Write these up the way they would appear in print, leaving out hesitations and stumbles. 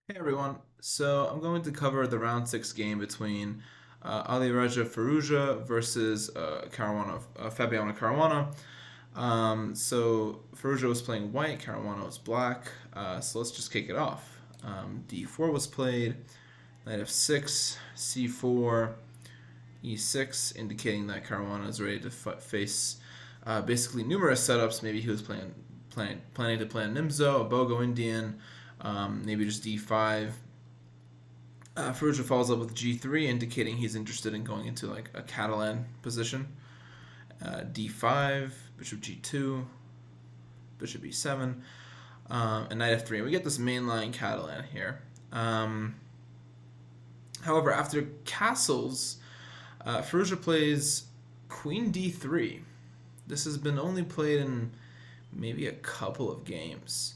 Hey everyone, so I'm going to cover the round 6 game between Alireza Firouzja versus Fabiano Caruana. So Firouzja was playing white, Caruana was black, so let's just kick it off. D4 was played, knight f6, c4, e6, indicating that Caruana is ready to face basically numerous setups. Maybe he was planning to play a Nimzo, a Bogo Indian, maybe just d5. Firouzja follows up with g3, indicating he's interested in going into like a Catalan position. D5, bishop g2, bishop e7, and knight f3. And we get this mainline Catalan here. However, after castles, Firouzja plays queen d3. This has been only played in maybe a couple of games.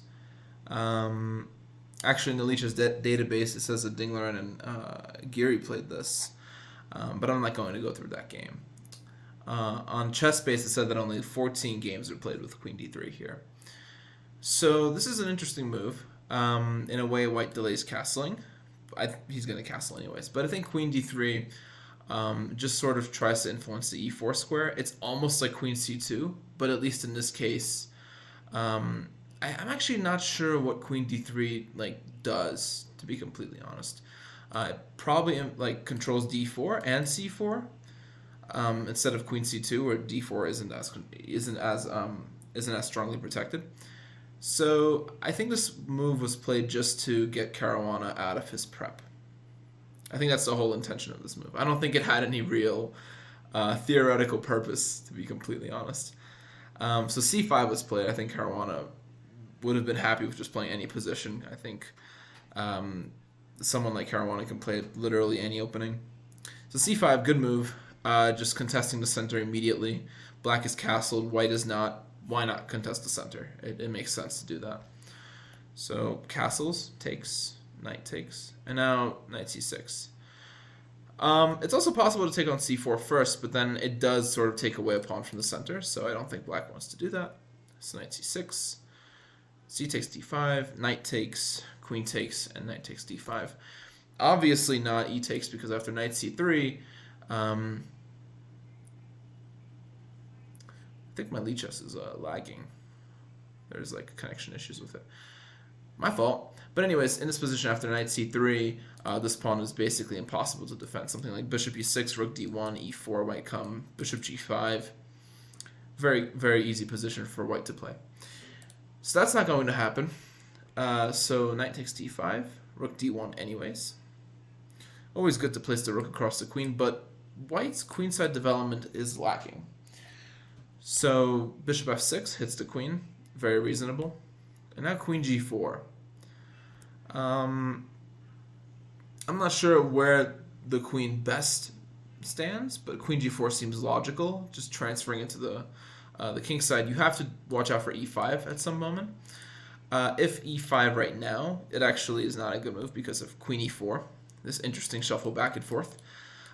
Actually, in the Leech's database, it says that Dingler and Geary played this, but I'm not going to go through that game. On ChessBase, it said that only 14 games are played with Queen D3 here. So this is an interesting move. In a way, White delays castling. He's going to castle anyways, but I think Queen D3 just sort of tries to influence the E4 square. It's almost like Queen C2, but at least in this case, I'm actually not sure what Queen D3 like does, to be completely honest. It probably like controls D4 and C4 instead of Queen C2, where D4 isn't as strongly protected. So I think this move was played just to get Caruana out of his prep. I think that's the whole intention of this move. I don't think it had any real theoretical purpose, to be completely honest. So C5 was played. I think Caruana would have been happy with just playing any position. I think someone like Caruana can play literally any opening. So C5, good move. Just contesting the center immediately. Black is castled, white is not. Why not contest the center? It makes sense to do that. So castles, takes, knight takes, and now knight c6. It's also possible to take on c4 first, but then it does sort of take away a pawn from the center, so I don't think black wants to do that. So knight c6, c takes d5, knight takes, queen takes, and knight takes d5. Obviously not e takes, because after knight c3, I think my lead chess is lagging. There's like connection issues with it. My fault. But anyways, in this position after knight c3, this pawn is basically impossible to defend. Something like bishop e6, rook d1, e4 might come, bishop g5. Very, very easy position for white to play. So that's not going to happen. So knight takes d5, rook d1 anyways. Always good to place the rook across the queen, but white's queenside development is lacking. So bishop f6 hits the queen, very reasonable. And now queen g4. I'm not sure where the queen best stands, but queen g4 seems logical. Just transferring it to the king side. You have to watch out for e5 at some moment. If e5 right now, it actually is not a good move because of queen e4. This interesting shuffle back and forth.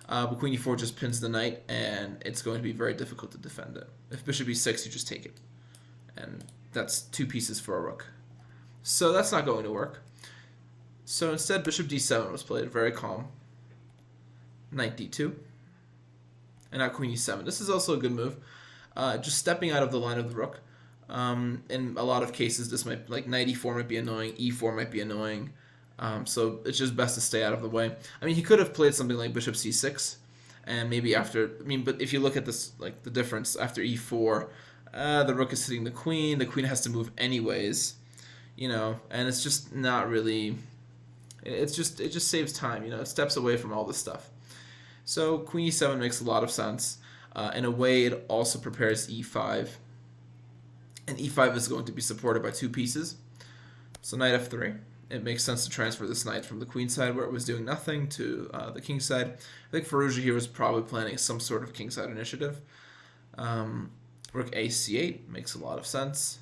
But queen e4 just pins the knight, and it's going to be very difficult to defend it. If bishop e6, you just take it. And that's two pieces for a rook. So that's not going to work. So instead, bishop d7 was played, very calm. Knight d2. And now queen e7. This is also a good move. Just stepping out of the line of the rook. In a lot of cases, this might, like knight e4 might be annoying, e4 might be annoying. So it's just best to stay out of the way. I mean, he could have played something like bishop c6, and maybe after. I mean, but if you look at this, like the difference after e4, the rook is hitting the queen. The queen has to move anyways, and it's just not really. It just saves time, It steps away from all this stuff. So queen e7 makes a lot of sense. In a way, it also prepares e5, and e5 is going to be supported by two pieces. So knight f3. It makes sense to transfer this knight from the queen side, where it was doing nothing, to the king side. I think Firouzja here was probably planning some sort of king side initiative. Rook a c8 makes a lot of sense.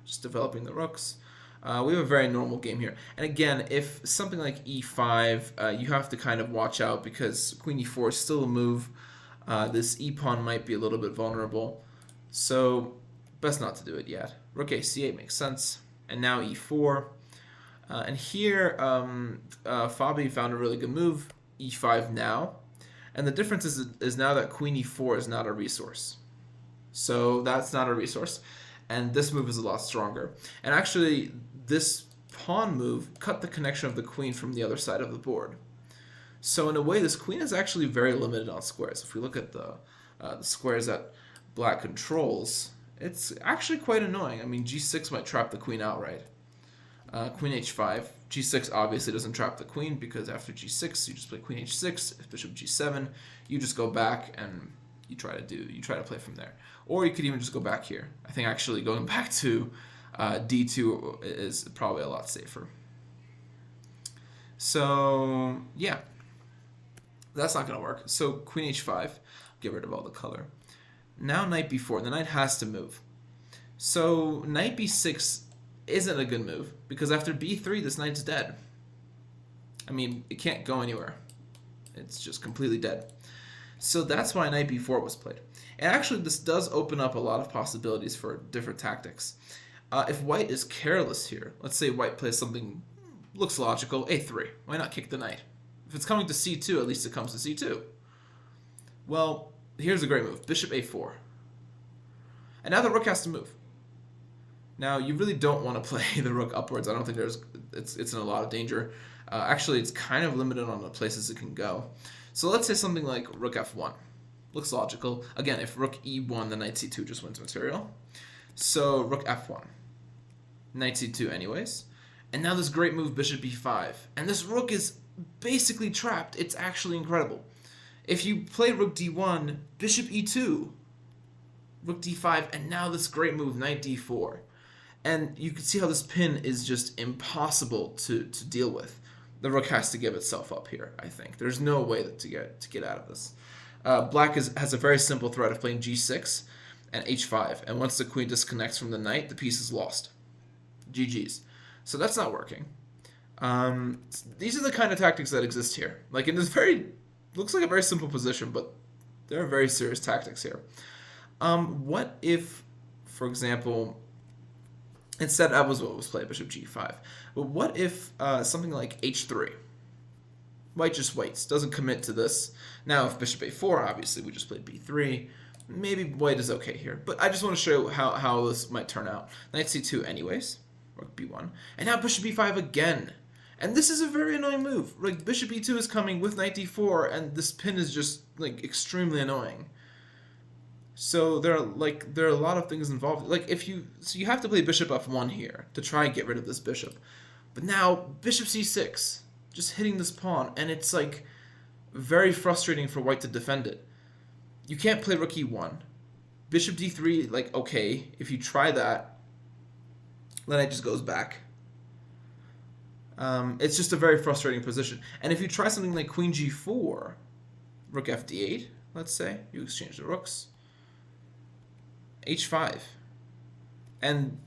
Just developing the rooks. We have a very normal game here. And again, if something like e5, you have to kind of watch out because queen e4 is still a move. This e-pawn might be a little bit vulnerable. So best not to do it yet. Rook a c8 makes sense. And now e4. And here, Fabi found a really good move, e5 now. And the difference is now that queen e4 is not a resource. So that's not a resource. And this move is a lot stronger. And actually, this pawn move cut the connection of the queen from the other side of the board. So in a way, this queen is actually very limited on squares. If we look at the squares that black controls, it's actually quite annoying. I mean, g6 might trap the queen outright. Queen h5. g6 obviously doesn't trap the queen because after g6 you just play queen h6. If bishop g7, you just go back and you try to play from there. Or you could even just go back here. I think actually going back to d2 is probably a lot safer. So yeah, that's not going to work. So queen h5, get rid of all the color. Now knight b4. The knight has to move. So knight b6 isn't a good move because after b3 this knight's dead. I mean, it can't go anywhere. It's just completely dead. So that's why knight b4 was played. And actually this does open up a lot of possibilities for different tactics. If white is careless here, let's say white plays something looks logical, a3. Why not kick the knight? If it's coming to c2, at least it comes to c2. Well, here's a great move. Bishop a4. And now the rook has to move. Now, you really don't want to play the rook upwards. I don't think it's in a lot of danger. Actually, it's kind of limited on the places it can go. So let's say something like rook f1. Looks logical. Again, if rook e1, then knight c2 just wins material. So rook f1. Knight c2 anyways. And now this great move, bishop b5. And this rook is basically trapped. It's actually incredible. If you play rook d1, bishop e2, rook d5, and now this great move, knight d4. And you can see how this pin is just impossible to deal with. The rook has to give itself up here, I think. There's no way to get out of this. Black has a very simple threat of playing g6 and h5. And once the queen disconnects from the knight, the piece is lost. GG's. So that's not working. These are the kind of tactics that exist here. Like in this looks like a very simple position, but there are very serious tactics here. What if, for example, instead that was what was played, bishop g5. But what if something like h3? White just waits, doesn't commit to this. Now if bishop a4, obviously we just played b3. Maybe white is okay here. But I just want to show how this might turn out. Knight c2 anyways. Rook b1. And now bishop b5 again. And this is a very annoying move. Like bishop e2 is coming with knight d4, and this pin is just like extremely annoying. So there are a lot of things involved. Like you have to play bishop f1 here to try and get rid of this bishop. But now bishop c6, just hitting this pawn, and it's like very frustrating for white to defend it. You can't play rook e1. Bishop d3, like okay, if you try that, then it just goes back. It's just a very frustrating position. And if you try something like queen g4, rook fd8, let's say, you exchange the rooks, h5, and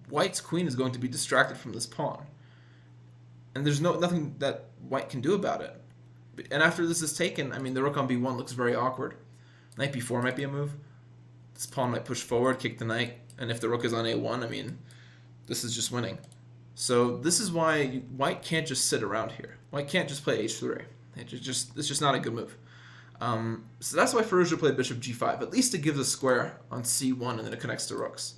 white's queen is going to be distracted from this pawn. And there's nothing that white can do about it. And after this is taken, I mean, the rook on b1 looks very awkward. Knight b4 might be a move. This pawn might push forward, kick the knight, and if the rook is on a1, I mean, this is just winning. So this is why white can't just sit around here. White can't just play h3. It's just not a good move. So that's why Firouzja played bishop g5, at least it gives a square on c1 and then it connects to rooks.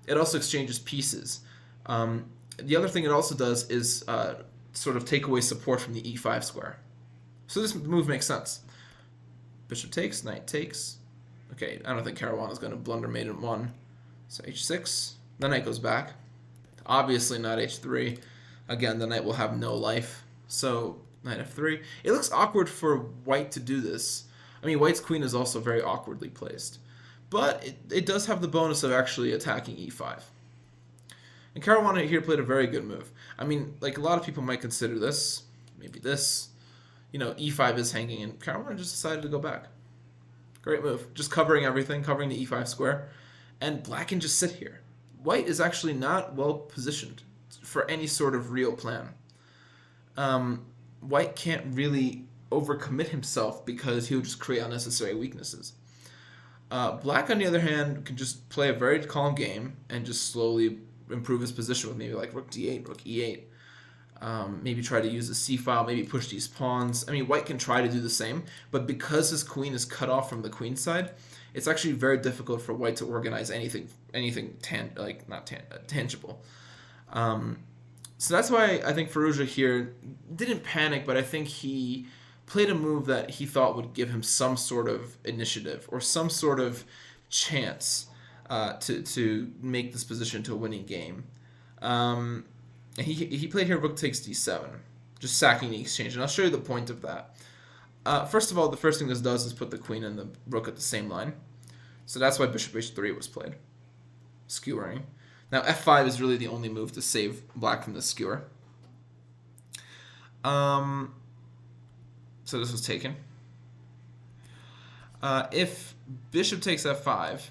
It also exchanges pieces. The other thing it also does is sort of take away support from the e5 square. So this move makes sense. Bishop takes, knight takes. Okay, I don't think Caruana is going to blunder mate in 1. So h6, the knight goes back. Obviously not h3. Again, the knight will have no life. So knight f3. It looks awkward for white to do this. I mean, white's queen is also very awkwardly placed. But it does have the bonus of actually attacking e5. And Caruana here played a very good move. I mean, like a lot of people might consider this, maybe this. You know, e5 is hanging, and Caruana just decided to go back. Great move. Just covering everything, covering the e5 square. And black can just sit here. White is actually not well positioned for any sort of real plan. White can't really overcommit himself because he'll just create unnecessary weaknesses. Black, on the other hand, can just play a very calm game and just slowly improve his position with maybe like rook d8, rook e8. Maybe try to use the c-file, maybe push these pawns. I mean, white can try to do the same, but because his queen is cut off from the queen side, it's actually very difficult for white to organize anything tangible. So that's why I think Firouzja here didn't panic, but I think he played a move that he thought would give him some sort of initiative or some sort of chance to make this position to a winning game. And he played here Rook takes D7, just sacking the exchange. And I'll show you the point of that. First of all, the first thing this does is put the queen and the rook at the same line. So that's why bishop h3 was played, skewering. Now f5 is really the only move to save black from the skewer. So this was taken. If bishop takes f5,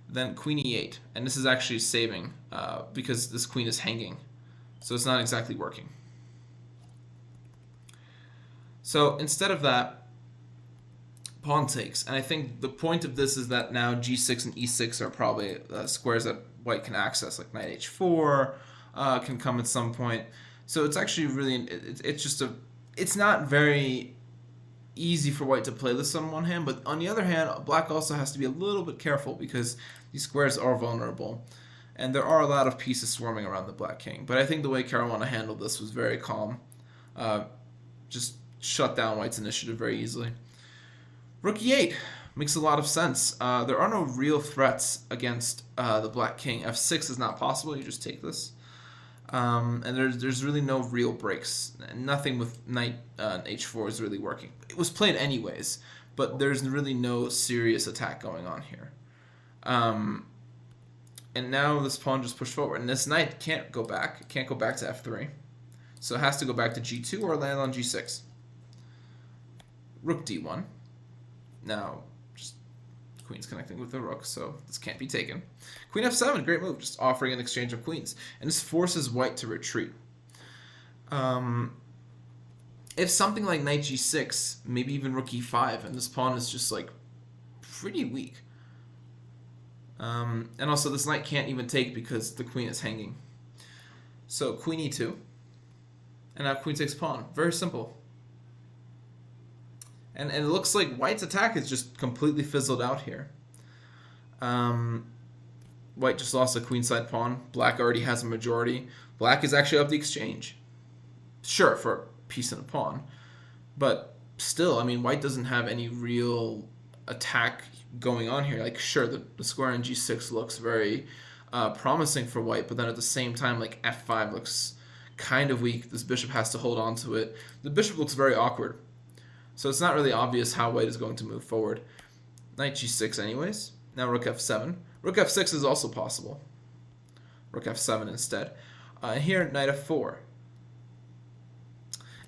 then queen e8, and this is actually saving because this queen is hanging, so it's not exactly working. So instead of that, pawn takes, and I think the point of this is that now g6 and e6 are probably squares that white can access, like knight h4 can come at some point. So it's actually really, it's not very easy for white to play this on one hand, but on the other hand, black also has to be a little bit careful because these squares are vulnerable, and there are a lot of pieces swarming around the black king. But I think the way Caruana handled this was very calm. Just shut down white's initiative very easily. Rook e8 makes a lot of sense. There are no real threats against the black king. f6 is not possible. You just take this. And there's really no real breaks. Nothing with knight h4 is really working. It was played anyways, but there's really no serious attack going on here. And now this pawn just pushed forward, and this knight can't go back. It can't go back to f3, so it has to go back to g2 or land on g6. Rook d1. Now, just queen's connecting with the rook, so this can't be taken. Queen f7, great move, just offering an exchange of queens. And this forces white to retreat. If something like knight g6, maybe even rook e5, and this pawn is just like pretty weak. And also this knight can't even take because the queen is hanging. So queen e2, and now queen takes pawn. Very simple. And it looks like white's attack is just completely fizzled out here. White just lost a queenside pawn. Black already has a majority. Black is actually up the exchange. Sure, for a piece and a pawn. But still, I mean, white doesn't have any real attack going on here. Like, sure, the square on g6 looks very promising for white, but then at the same time, like, f5 looks kind of weak. This bishop has to hold on to it. The bishop looks very awkward. So it's not really obvious how white is going to move forward. Knight g6 anyways. Now rook f7. Rook f6 is also possible. Rook f7 instead. And here, knight f4.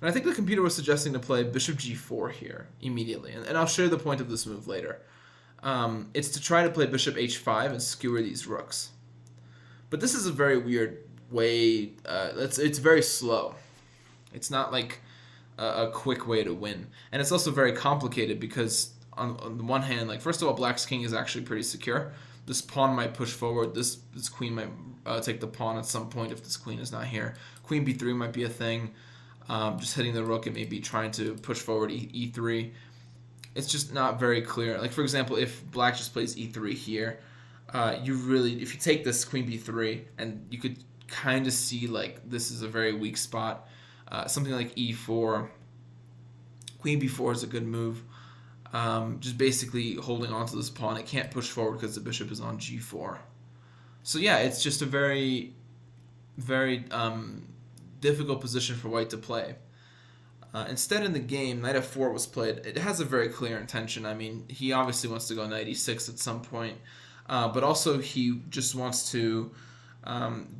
And I think the computer was suggesting to play bishop g4 here immediately. And I'll show you the point of this move later. It's to try to play bishop h5 and skewer these rooks. But this is a very weird way. It's very slow. It's not like a quick way to win. And it's also very complicated because on the one hand, like, first of all, black's king is actually pretty secure. This pawn might push forward. This queen might take the pawn at some point if this queen is not here. Queen b3 might be a thing. Just hitting the rook and maybe trying to push forward e3. It's just not very clear. Like, for example, if black just plays e3 here, if you take this queen b3, and you could kind of see, like, this is a very weak spot. Something like e4. Queen b4 is a good move. Just basically holding on to this pawn. It can't push forward because the bishop is on g4. So yeah, it's just a very, very difficult position for white to play. Instead, in the game, knight f4 was played. It has a very clear intention. I mean, he obviously wants to go knight e6 at some point, but also he just wants to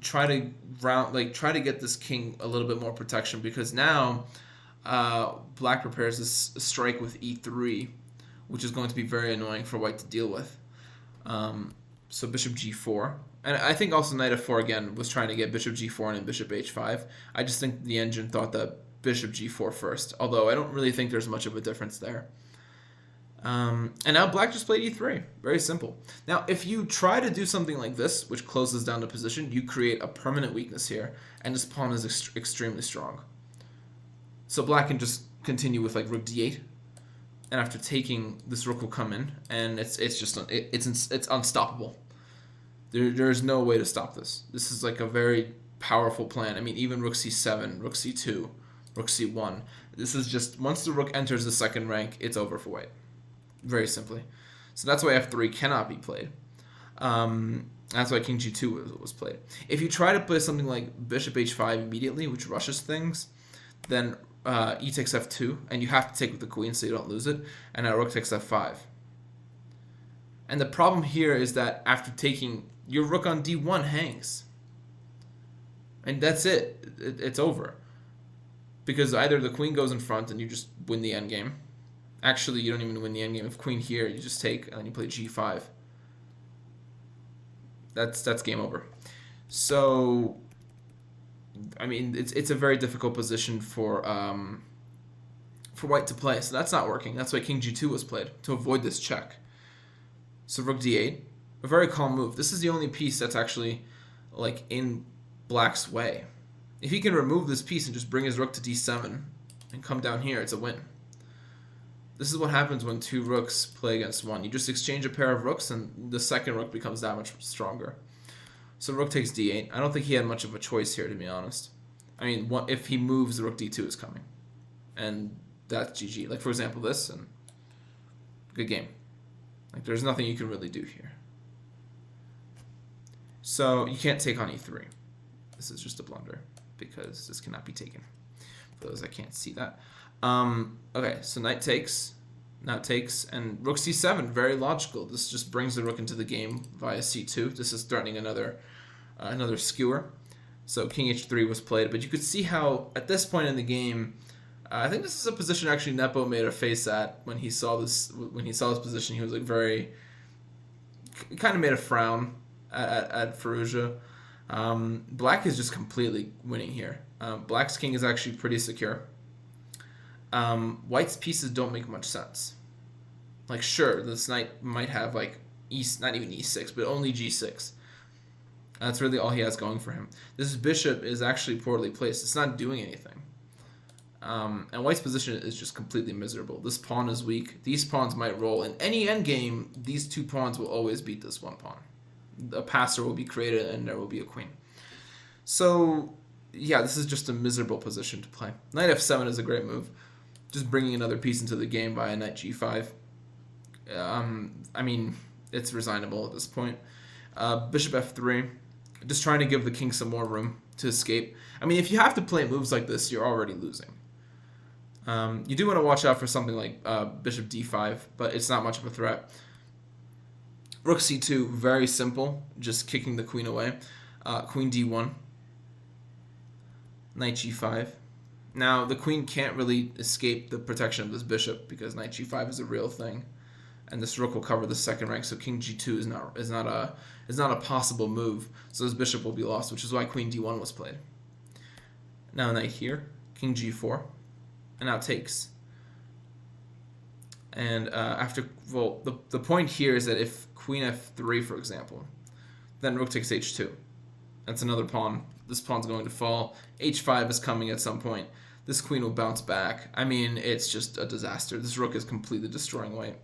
try to get this king a little bit more protection, because now black prepares this strike with e3, which is going to be very annoying for white to deal with. So bishop g4. And I think also knight f4 again was trying to get bishop g4 and bishop h5. I just think the engine thought that bishop g4 first, although I don't really think there's much of a difference there. And now black just played e3. Very simple. Now, if you try to do something like this, which closes down the position, you create a permanent weakness here, and this pawn is extremely strong. So black can just continue with like rook d8, and after taking, this rook will come in, and it's unstoppable. There's no way to stop this. This is like a very powerful plan. I mean, even rook c7, rook c2, rook c1. This is just, once the rook enters the second rank, it's over for white. Very simply. So that's why f3 cannot be played. That's why king g2 was played. If you try to play something like bishop h5 immediately, which rushes things, then e takes f2, and you have to take with the queen so you don't lose it, and now rook takes f5. And the problem here is that after taking, your rook on d1 hangs. And that's it. It's over. Because either the queen goes in front and you just win the endgame. Actually, you don't even win the endgame. If queen here, you just take and then you play g5. That's game over. So, I mean, it's a very difficult position for white to play. So that's not working. That's why king g2 was played, to avoid this check. So rook d8, a very calm move. This is the only piece that's actually like in black's way. If he can remove this piece and just bring his rook to d7 and come down here, it's a win. This is what happens when two rooks play against one. You just exchange a pair of rooks and the second rook becomes that much stronger. So rook takes d8. I don't think he had much of a choice here, to be honest. I mean, if he moves, the rook d2 is coming. And that's GG. Like, for example, this, and good game. Like, there's nothing you can really do here. So you can't take on e3. This is just a blunder, because this cannot be taken. For those that can't see that. Okay, so knight takes, now takes, and rook c7, very logical. This just brings the rook into the game via c2. This is threatening another skewer. So king h3 was played, but you could see how at this point in the game, I think this is a position actually Nepo made a face at when he saw this. When he saw this position, he was like kind of made a frown at Firouzja. Black is just completely winning here. Black's king is actually pretty secure. White's pieces don't make much sense. Like, sure, this knight might have like not even e6, but only g6. That's really all he has going for him. This bishop is actually poorly placed. It's not doing anything. And white's position is just completely miserable. This pawn is weak. These pawns might roll. In any endgame, these two pawns will always beat this one pawn. A passer will be created and there will be a queen. So, yeah, this is just a miserable position to play. Knight f7 is a great move. Just bringing another piece into the game via knight g5. I mean, it's resignable at this point. Bishop f3. Just trying to give the king some more room to escape. I mean, if you have to play moves like this, you're already losing. You do want to watch out for something like bishop d5, but it's not much of a threat. Rook c2, very simple, just kicking the queen away. Queen d1. Knight g5. Now, the queen can't really escape the protection of this bishop because knight g5 is a real thing. And this rook will cover the second rank, so king g2 is not a possible move. So this bishop will be lost, which is why queen d1 was played. Now knight here, king g4, and now takes. And the point here is that if queen f3, for example, then rook takes h2. That's another pawn. This pawn's going to fall. h5 is coming at some point. This queen will bounce back. I mean, it's just a disaster. This rook is completely destroying white.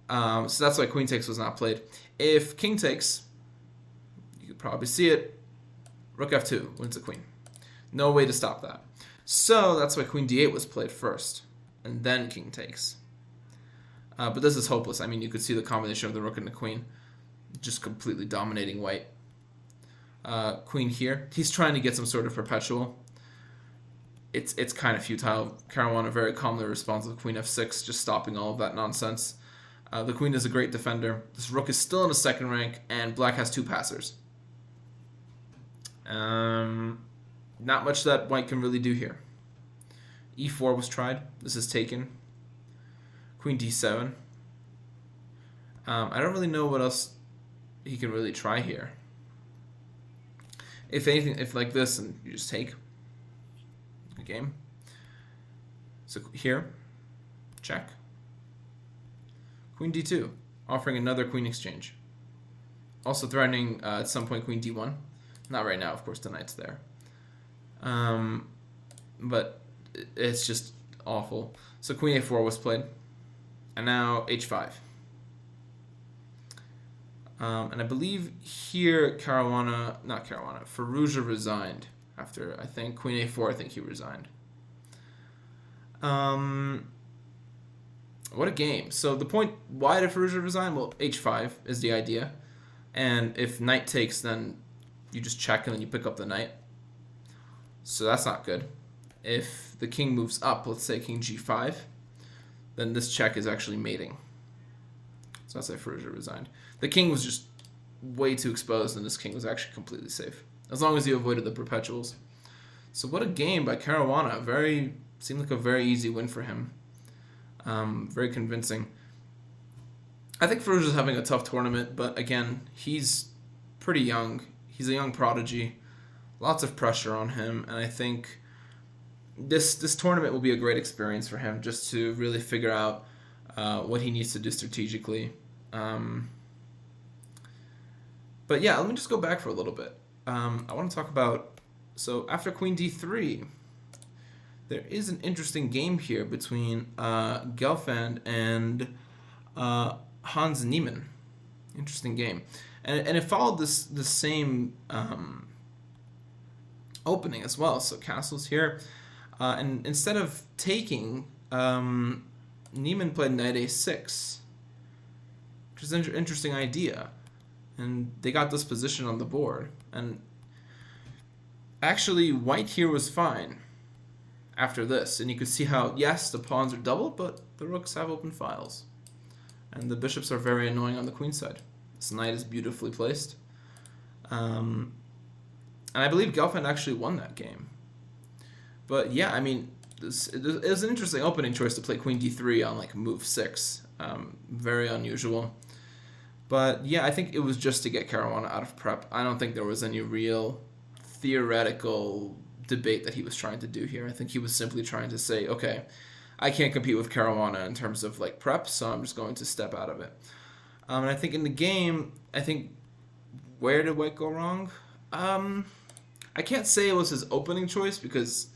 So that's why queen takes was not played. If king takes, you could probably see it. Rook f2 wins the queen. No way to stop that. So that's why queen d8 was played first, and then king takes. But this is hopeless. I mean, you could see the combination of the rook and the queen just completely dominating white. Queen here. He's trying to get some sort of perpetual. It's kind of futile. Caruana very calmly responds with queen f6, just stopping all of that nonsense. The queen is a great defender. This rook is still in the second rank, and black has two passers. Not much that white can really do here. e4 was tried. This is taken. Queen d7. I don't really know what else he can really try here. If anything, if like this, and you just take. Good game. So here, check. Queen d2, offering another queen exchange. Also threatening at some point queen d1. Not right now, of course, the knight's there. But it's just awful. So queen a4 was played. And now h5. And I believe here Firouzja resigned after, I think, queen a4, I think he resigned. What a game. So the point, why did Firouzja resign? Well, h5 is the idea. And if knight takes, then you just check and then you pick up the knight. So that's not good. If the king moves up, let's say king g5, then this check is actually mating. So that's why Firouzja resigned. The king was just way too exposed, and this king was actually completely safe, as long as you avoided the perpetuals. So what a game by Caruana. Seemed like a very easy win for him. Very convincing. I think Firouzja's having a tough tournament, but again, he's pretty young. He's a young prodigy. Lots of pressure on him, and I think this tournament will be a great experience for him, just to really figure out what he needs to do strategically. But yeah, let me just go back for a little bit. I want to talk about, so after queen d3, there is an interesting game here between Gelfand and Hans Niemann. Interesting game. And it followed the same opening as well. So castles here. And instead of taking, Niemann played knight a6, which is an interesting idea. And they got this position on the board. And actually, white here was fine after this. And you could see how, yes, the pawns are double, but the rooks have open files. And the bishops are very annoying on the queen side. This knight is beautifully placed. And I believe Gelfand actually won that game. But yeah, I mean, it was an interesting opening choice to play queen d3 on like move 6. Very unusual. But yeah, I think it was just to get Caruana out of prep. I don't think there was any real theoretical debate that he was trying to do here. I think he was simply trying to say, okay, I can't compete with Caruana in terms of like prep, so I'm just going to step out of it. And I think in the game, where did white go wrong? I can't say it was his opening choice, because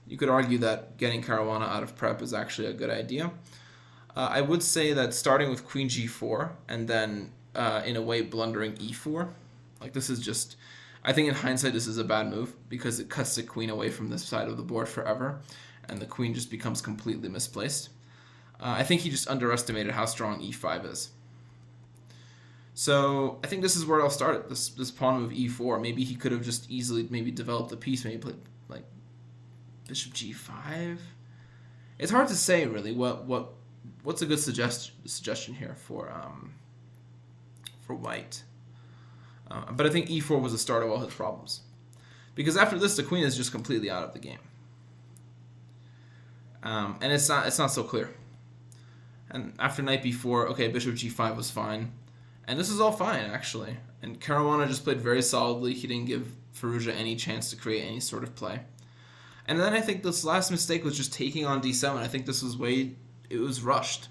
you could argue that getting Caruana out of prep is actually a good idea. I would say that starting with queen g4 and then in a way blundering e4, like this is just, I think in hindsight this is a bad move, because it cuts the queen away from this side of the board forever, and the queen just becomes completely misplaced. I think he just underestimated how strong e5 is. So I think this is where I'll start it, this pawn move e4. Maybe he could have just easily developed a piece, maybe played like bishop g5. It's hard to say really what's a good suggestion here for white. But I think e4 was the start of all his problems, because after this the queen is just completely out of the game, and it's not so clear. And after knight b4, okay, bishop g5 was fine, and this is all fine actually. And Caruana just played very solidly. He didn't give Firouzja any chance to create any sort of play. And then I think this last mistake was just taking on d7. I think this was it was rushed.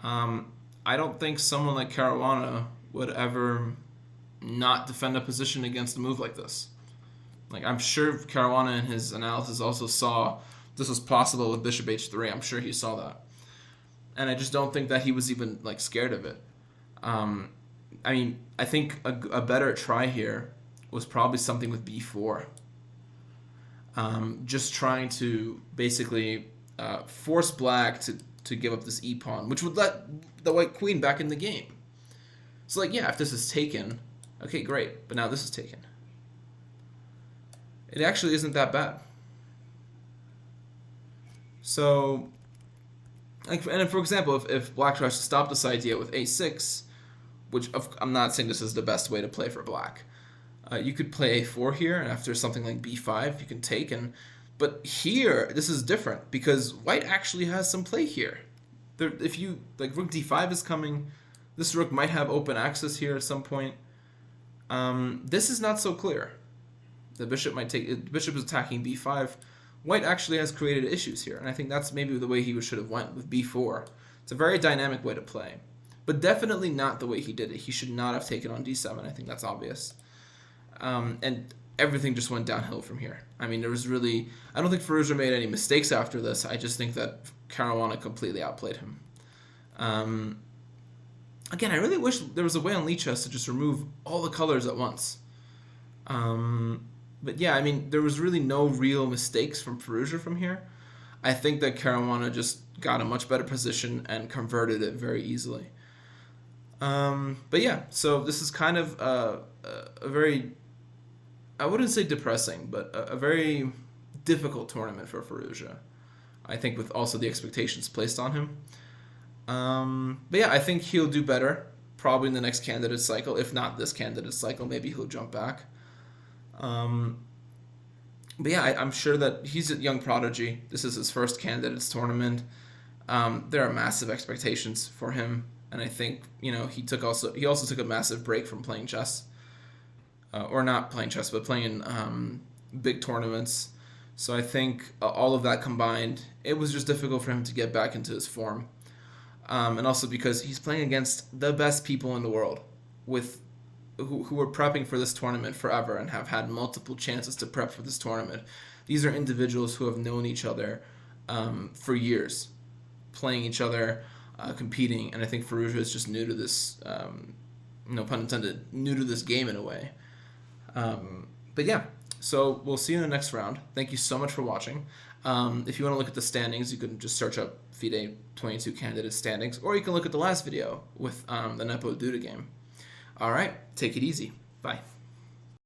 I don't think someone like Caruana would ever not defend a position against a move like this. Like, I'm sure Caruana in his analysis also saw this was possible with bishop h3. I'm sure he saw that. And I just don't think that he was even like scared of it. I mean, I think a better try here was probably something with b4. Just trying to basically force black to give up this e-pawn, which would let the white queen back in the game. So like, yeah, if this is taken, okay, great, but now this is taken. It actually isn't that bad. So, like, and for example, if black tries to stop this idea with a6, which I'm not saying this is the best way to play for black, you could play a4 here, and after something like b5, you can take. But here, this is different, because white actually has some play here. If you, like, rook d5 is coming, this rook might have open access here at some point. This is not so clear. The bishop might take, the bishop is attacking b5. White actually has created issues here, and I think that's maybe the way he should have went with b4, It's a very dynamic way to play, but definitely not the way he did it. He should not have taken on d7. I think that's obvious. And everything just went downhill from here. I mean, there was really... I don't think Firouzja made any mistakes after this. I just think that Caruana completely outplayed him. Again, I really wish there was a way on Lichess to just remove all the colors at once. But yeah, I mean, there was really no real mistakes from Firouzja from here. I think that Caruana just got a much better position and converted it very easily. But yeah, so this is kind of a very... I wouldn't say depressing, but a very difficult tournament for Firouzja. I think with also the expectations placed on him. But yeah, I think he'll do better probably in the next candidate cycle. If not this candidate cycle, maybe he'll jump back. But yeah, I'm sure that he's a young prodigy. This is his first candidates tournament. There are massive expectations for him, and I think he also took a massive break from playing chess. Or not playing chess, but playing big tournaments. So I think all of that combined, it was just difficult for him to get back into his form. And also because he's playing against the best people in the world who are prepping for this tournament forever and have had multiple chances to prep for this tournament. These are individuals who have known each other for years, playing each other, competing, and I think Firouzja is just new to this, no pun intended, new to this game in a way. But yeah, so we'll see you in the next round. Thank you so much for watching. If you want to look at the standings, you can just search up FIDE 22 candidate standings, or you can look at the last video with the Nepo Duda game. All right, take it easy. Bye.